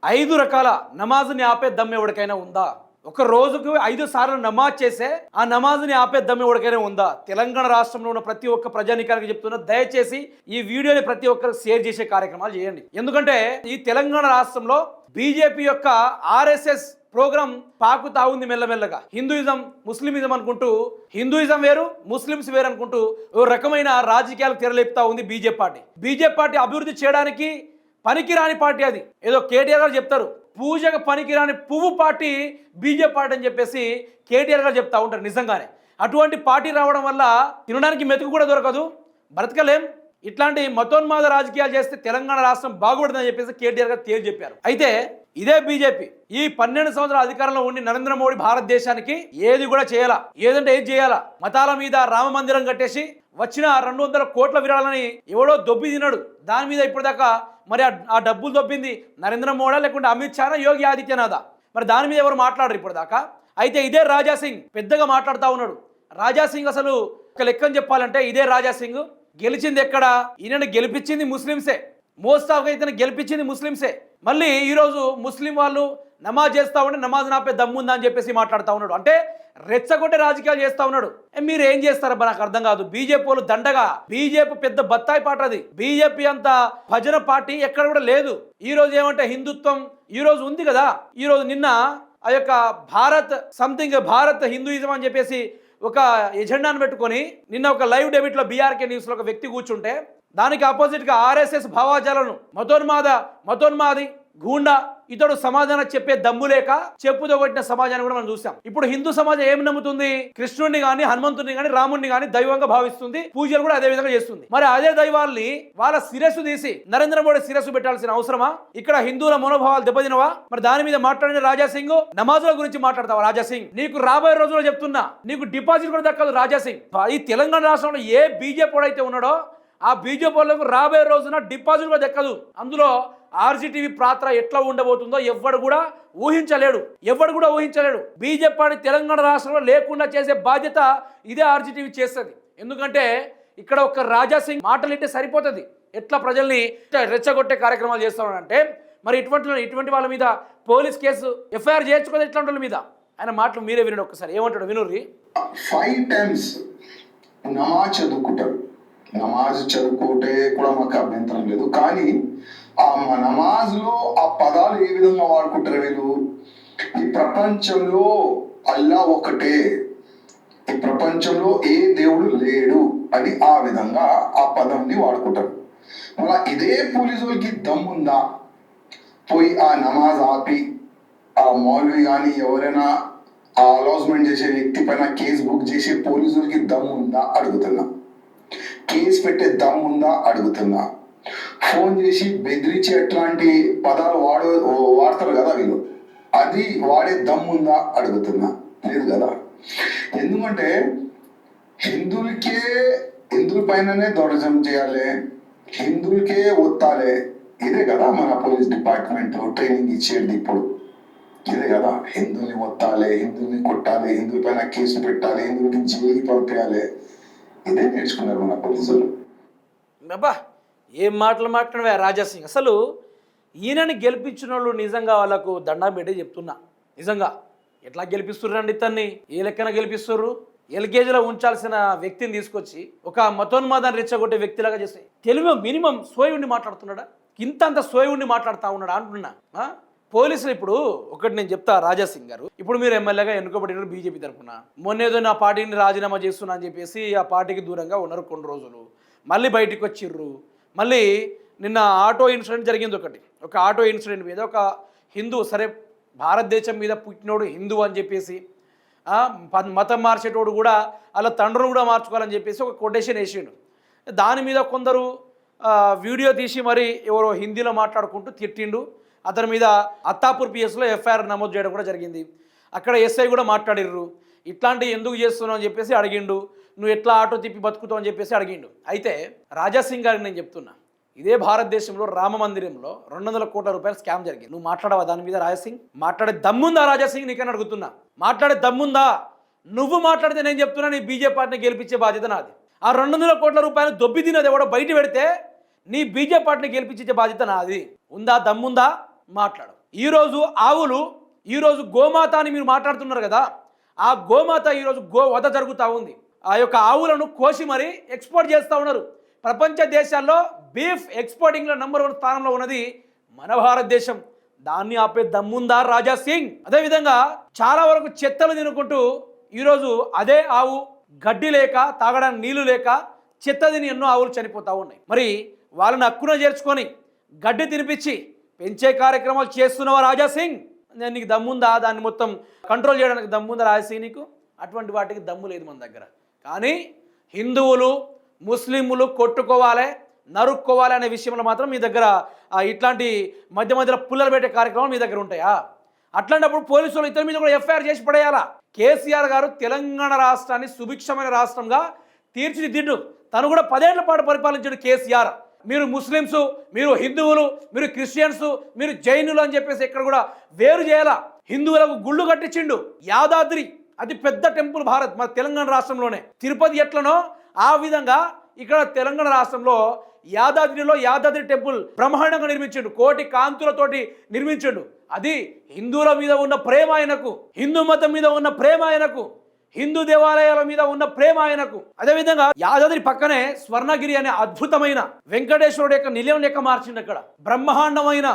5 రకాల నమాజ్ని ఆపే దమ్ము ఎవరికైనా ఉందా? ఒక రోజుకు 5 సార్లు నమాజ్ చేసే ఆ నమాజ్ని ఆపే దమ్ము ఎవరికైనా ఉందా? తెలంగాణ రాష్ట్రంలో ఉన్న ప్రతి ఒక్క ప్రజానికానికి చెప్తున్నా, దయచేసి ఈ వీడియోని ప్రతి ఒక్కరికి షేర్ చేసే కార్యక్రమాలు చేయండి. ఎందుకంటే ఈ తెలంగాణ రాష్ట్రంలో బీజేపీ యొక్క ఆర్ఎస్ఎస్ ప్రోగ్రామ్ పాకుతా ఉంది మెల్లమెల్లగా. హిందూయిజం ముస్లిమిజం అనుకుంటూ, హిందూయిజం వేరు ముస్లిమ్స్ వేరు అనుకుంటూ ఓ రకమైన రాజకీయాలు తెరలేపుతా ఉంది బీజేపీ పార్టీ అభివృద్ధి చేయడానికి పనికిరాని పార్టీ అది. ఏదో కేటీఆర్ గారు చెప్తారు, పూజకు పనికిరాని పువ్వు పార్టీ బీజేపీ పార్టీ అని చెప్పేసి కేటీఆర్ గారు చెప్తా ఉంటారు. నిజంగానే అటువంటి పార్టీ రావడం వల్ల తినడానికి మెతుకు కూడా దొరకదు, బ్రతకలేం. ఇట్లాంటి మతోన్మాద రాజకీయాలు చేస్తే తెలంగాణ రాష్ట్రం బాగుపడుతుందని చెప్పేసి కేటీఆర్ గారు తేల్చి చెప్పారు. అయితే ఇదే బీజేపీ ఈ 12 సంవత్సరాల అధికారంలో ఉండి నరేంద్ర మోడీ భారతదేశానికి ఏది కూడా చేయాలా, ఏదంటే ఏది చేయాలా, మతాల మీద రామ మందిరం కట్టేసి వచ్చిన 200 కోట్ల విరాళాలని ఎవడో దొబ్బి తిన్నాడు. దాని మీద ఇప్పటిదాకా మరి ఆ డబ్బులు దొబ్బింది నరేంద్ర మోడీ లేకుంటే అమిత్ షానా, యోగి ఆదిత్యనాథా? మరి దాని మీద ఎవరు మాట్లాడరు ఇప్పటిదాకా. అయితే ఇదే రాజాసింగ్ పెద్దగా మాట్లాడుతూ ఉన్నాడు. రాజాసింగ్ అసలు ఒక లెక్కని చెప్పాలంటే ఇదే రాజాసింగ్ గెలిచింది ఎక్కడ? ఈయనను గెలిపించింది ముస్లింసే, మోస్ట్ ఆఫ్ అయితే గెలిపించింది ముస్లింసే. మళ్ళీ ఈరోజు ముస్లిం వాళ్ళు నమాజ్ చేస్తూ ఉంటే నమాజ్ నాపే దమ్ముందా అని చెప్పేసి మాట్లాడుతూ ఉన్నాడు. అంటే రెచ్చగొట్టే రాజకీయాలు చేస్తూ ఉన్నాడు. మీరు ఏం చేస్తారబ్బా నాకు అర్థం కాదు. బీజేపీ వాళ్ళు దండగా, బీజేపీ పెద్ద బత్తాయి పాట అది. బీజేపీ అంత భజన పార్టీ ఎక్కడ కూడా లేదు. ఈ రోజు ఏమంటే హిందుత్వం ఈ రోజు ఉంది కదా, ఈ రోజు నిన్న ఆ యొక్క భారత్ హిందూయిజం అని చెప్పేసి ఒక ఎజెండాను పెట్టుకొని నిన్న ఒక లైవ్ డెబిట్లో బీఆర్కే న్యూస్లో ఒక వ్యక్తి కూర్చుంటే దానికి ఆపోజిట్గా ఆర్ఎస్ఎస్ భావాజాలను మతోన్మాది గూండా ఇతడు సమాధానం చెప్పే దమ్ము లేక చెప్పుతో కొట్టిన సమాజాన్ని కూడా మనం చూసాం. ఇప్పుడు హిందూ సమాజం ఏం నమ్ముతుంది? కృష్ణుడిని గాని, హనుమంతుడిని గాని, రాముడిని గాని దైవంగా భావిస్తుంది. పూజలు కూడా అదే విధంగా చేస్తుంది. మరి అదే దైవాల్ని వాళ్ళ శిరస్సు తీసి నరేంద్ర మోడీ శిరస్సు పెట్టాల్సిన అవసరమా? ఇక్కడ హిందువుల మనోభావాలు దెబ్బతినవా? మరి దాని మీద మాట్లాడిన రాజాసింగ్ నమాజుల గురించి మాట్లాడతావా? రాజాసింగ్, నీకు రాబోయే రోజుల్లో చెప్తున్నా, నీకు డిపాజిట్ కూడా దక్కదు. రాజాసింగ్, ఈ తెలంగాణ రాష్ట్రంలో ఏ బీజేపీ అయితే ఉన్నాడో ఆ బీజేపీ వాళ్ళకు రాబోయే రోజున డిపాజిట్ కూడా దక్కదు. అందులో ఆర్జీటీవీ పాత్ర ఎట్లా ఉండబోతుందో ఎవడు కూడా ఊహించలేడు. బీజేపీ తెలంగాణ రాష్ట్రంలో లేకుండా చేసే బాధ్యత ఇదే ఆర్జీటీవీ చేస్తుంది. ఎందుకంటే ఇక్కడ ఒక రాజాసింగ్ మాటలు ఇంటే సరిపోతుంది. ఎట్లా ప్రజల్ని రెచ్చగొట్టే కార్యక్రమాలు చేస్తున్నాడంటే మరి ఇటువంటి వాళ్ళ మీద పోలీస్ కేసు ఎఫ్ఐఆర్ చేయొచ్చు కదా. ఇట్లాంటి వాళ్ళ మీద ఆయన మాటలు మీరే వినండి ఒక్కసారి. ఏమంటాడు వినుర్రి. 5 times నమాజ్ చదువుకుంటే కూడా మాకు అభ్యంతరం లేదు, కానీ ఆ నమాజ్లో ఆ పదాలు ఏ విధంగా వాడుకుంటారు వీళ్ళు? ఈ ప్రపంచంలో అల్లా ఒకటే, ఈ ప్రపంచంలో ఏ దేవుడు లేడు అని ఆ విధంగా ఆ పదంని వాడుకుంటారు. మళ్ళా ఇదే పోలీసులకి దమ్ముందా పోయి ఆ నమాజ్ ఆపి ఆ మౌల్వి కానీ ఎవరైనా ఆ అలాస్మెంట్ చేసే వ్యక్తి పైన కేసు బుక్ చేసే పోలీసులకి దమ్ముందా అడుగుతున్నా? కేసు పెట్టే దమ్ముందా అడుగుతున్నా? ఫోన్ చేసి బెదిరించి ఎట్లాంటి పదాలు వాడతారు కదా వీళ్ళు, అది వాడే దమ్ముందా అడుగుతున్నా? లేదు కదా. ఎందుకంటే హిందువుల పైననే దౌర్జన్యం చేయాలి, హిందువులకే ఒత్తాలి. ఇదే కదా మన పోలీస్ డిపార్ట్మెంట్ ట్రైనింగ్ ఇచ్చేది ఇప్పుడు. ఇదే కదా, హిందువుల్ని ఒత్తాలి, హిందువుల్ని కొట్టాలి, హిందువుల పైన కేసు పెట్టాలి, హిందువులకి జైలుకి పంపించాలి. ఇదే నేర్చుకున్నారు మన పోలీసులు. అబ్బా ఏం మాటలు మాట్లాడవా రాజాసింగ్. అసలు ఈయనని గెలిపించిన వాళ్ళు నిజంగా వాళ్ళకు దండం పెట్టి చెప్తున్నా. నిజంగా ఎట్లా గెలిపిస్తుర్రండి ఇతన్ని? ఏ లెక్కన గెలిపిస్తుర్రు? ఎల్కేజీలో ఉంచాల్సిన వ్యక్తిని తీసుకొచ్చి ఒక మతోన్మాదాన్ని రెచ్చగొట్టే వ్యక్తిలాగా చేసి తెలుగు మినిమం సోయి ఉండి మాట్లాడుతున్నాడా? ఇంతంత సోయి ఉండి మాట్లాడుతూ ఉన్నాడా అంటున్నా. పోలీసులు ఇప్పుడు ఒకటి నేను చెప్తా రాజాసింగ్ గారు, ఇప్పుడు మీరు ఎమ్మెల్యేగా ఎన్నుకోబడినారు బీజేపీ తరఫున. మొన్నేదో నా పార్టీని రాజీనామా చేస్తున్నా అని చెప్పేసి ఆ పార్టీకి దూరంగా ఉన్నారు కొన్ని రోజులు, మళ్ళీ బయటకు వచ్చిర్రు. మళ్ళీ నిన్న ఆటో ఇన్సిడెంట్ జరిగింది. ఒక ఆటో ఇన్సిడెంట్ మీద ఒక హిందూ, సరే భారతదేశం మీద పుట్టినోడు హిందూ అని చెప్పేసి మతం మార్చేటోడు కూడా అలా తండ్రులు కూడా మార్చుకోవాలని చెప్పేసి ఒక కొటేషన్ వేసిండు. దాని మీద కొందరు వీడియో తీసి మరి ఎవరో హిందీలో మాట్లాడుకుంటూ తిట్టిండు. అతని మీద అత్తాపూర్ పిఎస్లో ఎఫ్ఐఆర్ నమోదు చేయడం కూడా జరిగింది. అక్కడ ఎస్ఐ కూడా మాట్లాడిర్రు. ఇట్లాంటివి ఎందుకు చేస్తున్నావు అని చెప్పేసి అడిగిండు. నువ్వు ఎట్లా ఆటో తిప్పి బతుకుతావు అని చెప్పేసి అడిగిండు. అయితే రాజాసింగ్ గారికి నేను చెప్తున్నా, ఇదే భారతదేశంలో రామ మందిరంలో 200 కోట్ల రూపాయలు స్కామ్ జరిగింది. నువ్వు మాట్లాడవా దాని మీద? రాజాసింగ్ మాట్లాడే దమ్ముందా? రాజాసింగ్ నీకని అడుగుతున్నా, మాట్లాడే దమ్ముందా? నువ్వు మాట్లాడితే నేను చెప్తున్నా నీ బీజేపీ పార్టీని గెలిపించే బాధ్యత నాది. ఆ 200 కోట్ల రూపాయలు దొబ్బి తినది ఎవడో బయట పెడితే నీ బీజేపీ పార్టీని గెలిపించే బాధ్యత నాది. ఉందా? దమ్ముందా? మాట్లాడు. ఈరోజు ఆవులు, ఈరోజు గోమాత అని మీరు మాట్లాడుతున్నారు కదా, ఆ గోమాత ఈరోజు వధ జరుగుతూ ఉంది. ఆ యొక్క ఆవులను కోసి మరీ ఎక్స్పోర్ట్ చేస్తూ ఉన్నారు. ప్రపంచ దేశాల్లో బీఫ్ ఎక్స్పోర్టింగ్లో నంబర్ 1 స్థానంలో ఉన్నది మన భారతదేశం. దాన్ని ఆపే దమ్ముందా రాజా సింగ్? అదేవిధంగా చాలా వరకు చెత్తలు తినుకుంటూ ఈరోజు అదే ఆవు గడ్డి లేక, తాగడానికి నీళ్లు లేక చెత్త తిని ఎన్నో ఆవులు చనిపోతూ ఉన్నాయి. మరి వాళ్ళని హక్కున చేర్చుకొని గడ్డి తినిపించి పెంచే కార్యక్రమాలు చేస్తున్నావా రాజా సింగ్? నేను నీకు దమ్ముందా దాన్ని మొత్తం కంట్రోల్ చేయడానికి? దమ్ముందా రాజా సింగ్ నీకు? అటువంటి వాటికి దమ్ము లేదు మన దగ్గర. కానీ హిందువులు ముస్లింలు కొట్టుకోవాలి, నరుక్కోవాలి అనే విషయంలో మాత్రం మీ దగ్గర ఇట్లాంటి మధ్య మధ్యలో పుల్లలు పెట్టే కార్యక్రమాలు మీ దగ్గర ఉంటాయా? అట్లాంటప్పుడు పోలీసులు ఇతని మీద కూడా ఎఫ్ఐఆర్ చేసి పడేయాలా? కేసీఆర్ గారు తెలంగాణ రాష్ట్రాన్ని సుభిక్షమైన రాష్ట్రంగా తీర్చిదిద్దు. తను కూడా 10 ఏళ్ల పాటు పరిపాలించాడు కేసీఆర్. మీరు ముస్లిమ్స్, మీరు హిందువులు, మీరు క్రిస్టియన్స్, మీరు జైనులు అని చెప్పేసి ఇక్కడ కూడా వేరు చేయాలా? హిందువులకు గుళ్ళు కట్టించిండు. యాదాద్రి అతి పెద్ద టెంపుల్ మన తెలంగాణ రాష్ట్రంలోనే. తిరుపతి ఎట్లనో ఆ విధంగా ఇక్కడ తెలంగాణ రాష్ట్రంలో యాదాద్రిలో యాదాద్రి టెంపుల్ బ్రహ్మాండంగా నిర్మించిండు. కోటి కాంతులతోటి నిర్మించిండు. అది హిందువుల మీద ఉన్న ప్రేమ ఆయనకు, హిందూ మతం మీద ఉన్న ప్రేమ ఆయనకు, హిందూ దేవాలయాల మీద ఉన్న ప్రేమ ఆయనకు. అదేవిధంగా యాదాద్రి పక్కనే స్వర్ణగిరి అనే అద్భుతమైన వెంకటేశ్వరుడు యొక్క నిలయం లెక్క మార్చిండు. అక్కడ బ్రహ్మాండమైన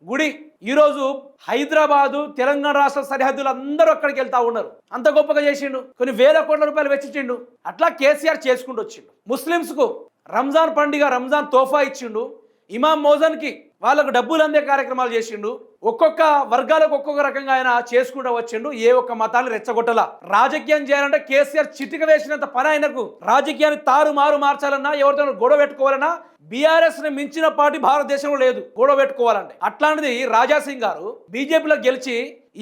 గుడి. ఈరోజు హైదరాబాదు తెలంగాణ రాష్ట్ర సరిహద్దులు అందరూ అక్కడికి వెళ్తా ఉన్నారు. అంత గొప్పగా చేసిండు. కొన్ని వేల కోట్ల రూపాయలు వెచ్చిండు. అట్లా కేసీఆర్ చేసుకుంటూ వచ్చిండు. ముస్లిమ్స్కు రంజాన్ పండుగ, రంజాన్ తోఫా ఇచ్చిండు. ఇమాం మోజన్కి వాళ్ళకు డబ్బులు అందే కార్యక్రమాలు చేసిండు. ఒక్కొక్క వర్గాలకు ఒక్కొక్క రకంగా ఆయన చేసుకుంటూ వచ్చిండు. ఏ ఒక్క మతాన్ని రెచ్చగొట్టలా. రాజకీయం చేయాలంటే కేసీఆర్ చిటిక వేసినంత పని ఆయనకు. రాజకీయాన్ని తారుమారు మార్చాలన్నా, ఎవరితో గొడవ పెట్టుకోవాలన్నా బీఆర్ఎస్ ని మించిన పార్టీ భారతదేశంలో లేదు గొడవ పెట్టుకోవాలంటే. అట్లాంటిది రాజా సింగ్ గారు బీజేపీలో గెలిచి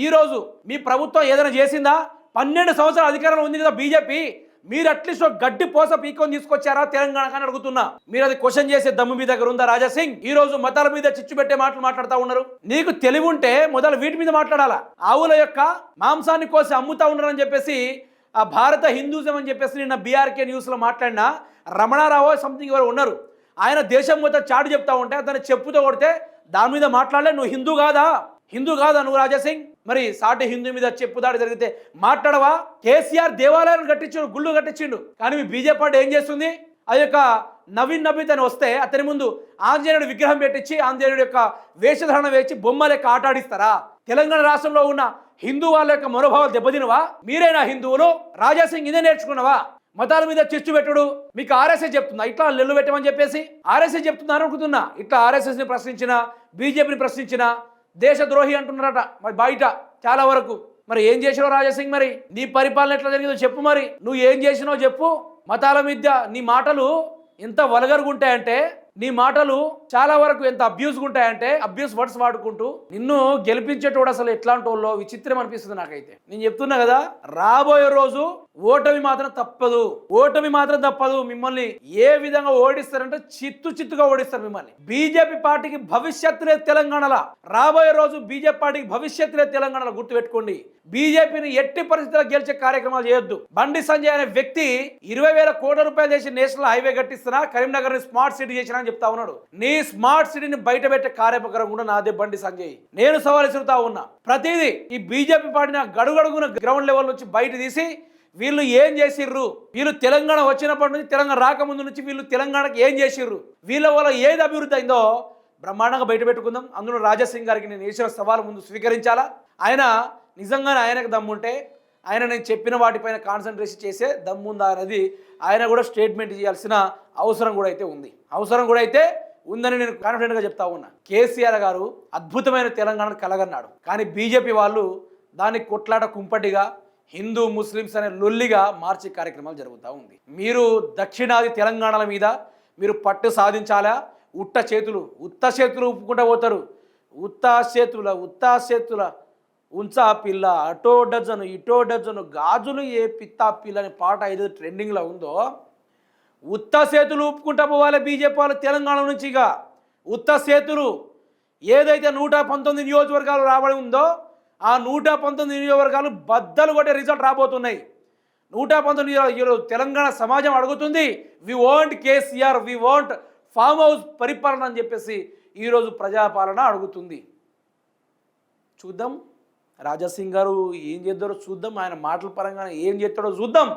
ఈ రోజు మీ ప్రభుత్వం ఏదైనా చేసిందా? 12 సంవత్సరాల అధికారంలో ఉంది కదా బీజేపీ. మీరు అట్లీస్ట్ ఒక గడ్డి పోస పీకొని తీసుకొచ్చారా తెలంగాణ అని అడుగుతున్నా. మీరు అది క్వశ్చన్ చేసే దమ్ము మీ దగ్గర ఉందా రాజా సింగ్? ఈ రోజు మతాల మీద చిచ్చు పెట్టే మాటలు మాట్లాడుతూ ఉన్నారు. నీకు తెలివి ఉంటే మొదలు వీటి మీద మాట్లాడాలా. ఆవుల యొక్క మాంసాన్ని కోసి అమ్ముతా ఉన్నారని చెప్పేసి ఆ భారత హిందూజం అని చెప్పేసి నిన్న బీఆర్కే న్యూస్ లో మాట్లాడిన రమణారావు సంథింగ్ ఎవరు ఉన్నారు. ఆయన దేశం మొత్తం చాటు చెప్తా ఉంటే అతను చెప్పుతో కొడితే దాని మీద మాట్లాడలే. నువ్వు హిందూ కాదా? నువ్వు రాజా సింగ్? మరి సాటి హిందూ మీద చెప్పుదాడి జరిగితే మాట్లాడవా? కేసీఆర్ దేవాలయాన్ని కట్టించాడు, గుళ్ళు కట్టించిండు. కానీ మీ బీజేపీ పార్టీ ఏం చేస్తుంది? ఆ యొక్క నవీన్ నబీత్ అని వస్తే అతని ముందు ఆంజనేయుడు విగ్రహం పెట్టించి ఆంజనేయుడు యొక్క వేషధారణ వేసి బొమ్మ లెక్క ఆట ఆడిస్తారా? తెలంగాణ రాష్ట్రంలో ఉన్న హిందూ వాళ్ళ యొక్క మనోభావాలు దెబ్బతినవా? మీరేనా హిందువులు? రాజా సింగ్ ఇదే నేర్చుకున్నావా? మతాల మీద చిచ్చు పెట్టుడు మీకు ఆర్ఎస్ఎస్ చెప్తుందా? ఇట్లా లెల్లు పెట్టమని చెప్పేసి ఆర్ఎస్ఎస్ చెప్తుందా అనుకుంటున్నా. ఇట్లా ఆర్ఎస్ఎస్ ని ప్రశ్నించిన, బీజేపీని ప్రశ్నించిన దేశద్రోహి అంటున్నారట మరి బయట చాలా వరకు. మరి ఏం చేసినావు రాజా సింగ్? మరి నీ పరిపాలన ఎట్లా జరిగిందో చెప్పు. మరి నువ్వు ఏం చేసినావు చెప్పు. మతాల మీద నీ మాటలు ఎంత వల్గర్గా ఉంటాయంటే, నీ మాటలు చాలా వరకు ఎంత అబ్యూస్గా ఉంటాయంటే, అబ్యూస్ వర్డ్స్ వాడుకుంటూ నిన్ను గెలిపించేటోడు అసలు ఎట్లాంటి వాళ్ళో విచిత్రం అనిపిస్తుంది నాకైతే. నేను చెప్తున్నా కదా, రాబోయే రోజు ఓటమి మాత్రం తప్పదు. మిమ్మల్ని ఏ విధంగా ఓడిస్తారంటే చిత్తుగా ఓడిస్తారు మిమ్మల్ని. బీజేపీ పార్టీకి భవిష్యత్తు లేదు తెలంగాణలో. రాబోయే రోజు బీజేపీ పార్టీకి భవిష్యత్తు లేదు తెలంగాణలో. గుర్తుపెట్టుకోండి. బీజేపీని ఎట్టి పరిస్థితుల్లో గెలిచే కార్యక్రమాలు చేయొద్దు. బండి సంజయ్ అనే వ్యక్తి 20,000 కోట్ల రూపాయలు చేసి నేషనల్ హైవే కట్టిస్తున్నా, కరీంనగర్ ని స్మార్ట్ సిటీ చేసినా అని చెప్తా ఉన్నాడు. నీ స్మార్ట్ సిటీని బయట పెట్టే కార్యక్రమం కూడా నాదే బండి సంజయ్. నేను సవాల్ ఇస్తుతా ఉన్నా. ప్రతిదీ ఈ బీజేపీ పార్టీని గడుగడుగున గ్రౌండ్ లెవెల్ నుంచి బయట తీసి వీళ్ళు ఏం చేసిర్రు, వీళ్ళు తెలంగాణ వచ్చినప్పటి నుంచి, తెలంగాణ రాకముందు నుంచి వీళ్ళు తెలంగాణకి ఏం చేసిర్రు, వీళ్ళ వల్ల ఏది అభివృద్ధి అయిందో బ్రహ్మాండంగా బయట పెట్టుకుందాం. అందులో రాజా సింగ్ గారికి నేను వేసిన సవాల్ ముందు స్వీకరించాలా. ఆయన నిజంగానే ఆయనకు దమ్ముంటే ఆయన నేను చెప్పిన వాటిపైన కాన్సన్ట్రేషన్ చేసే దమ్ముందా అనేది ఆయన కూడా స్టేట్మెంట్ చేయాల్సిన అవసరం కూడా అయితే ఉందని నేను కాన్ఫిడెంట్గా చెప్తా ఉన్నా. కేసీఆర్ గారు అద్భుతమైన తెలంగాణను కలగన్నాడు. కానీ బీజేపీ వాళ్ళు దాన్ని కొట్లాట కుంపటిగా, హిందూ ముస్లిమ్స్ అనే లొల్లిగా మార్చే కార్యక్రమాలు జరుగుతూ ఉంది. మీరు దక్షిణాది తెలంగాణల మీద మీరు పట్టు సాధించాలా? ఉత్త చేతులు ఊపుకుంటూ పోతారు. ఉత్తా చేతుల ఉంచా పిల్ల, అటో డజను ఇటో డజను గాజులు ఏ పిత్తా పిల్ల అనే పాట ఏదో ట్రెండింగ్లో ఉందో, ఉత్త చేతులు ఊపుకుంటా పోవాలి బీజేపీ వాళ్ళు తెలంగాణ నుంచి. ఇక ఉత్త చేతులు ఏదైతే 119 నియోజకవర్గాలు రాబడి ఉందో ఆ 119 నియోజకవర్గాలు బద్దలు కొట్టే రిజల్ట్ రాబోతున్నాయి. 119 తెలంగాణ సమాజం అడుగుతుంది, we want KCR, we want farm house పరిపాలన అని చెప్పేసి ఈరోజు ప్రజాపాలన అడుగుతుంది. చూద్దాం రాజాసింగ్ గారు ఏం చేద్దారో చూద్దాం, ఆయన మాటల పరంగా ఏం చేస్తాడో చూద్దాం.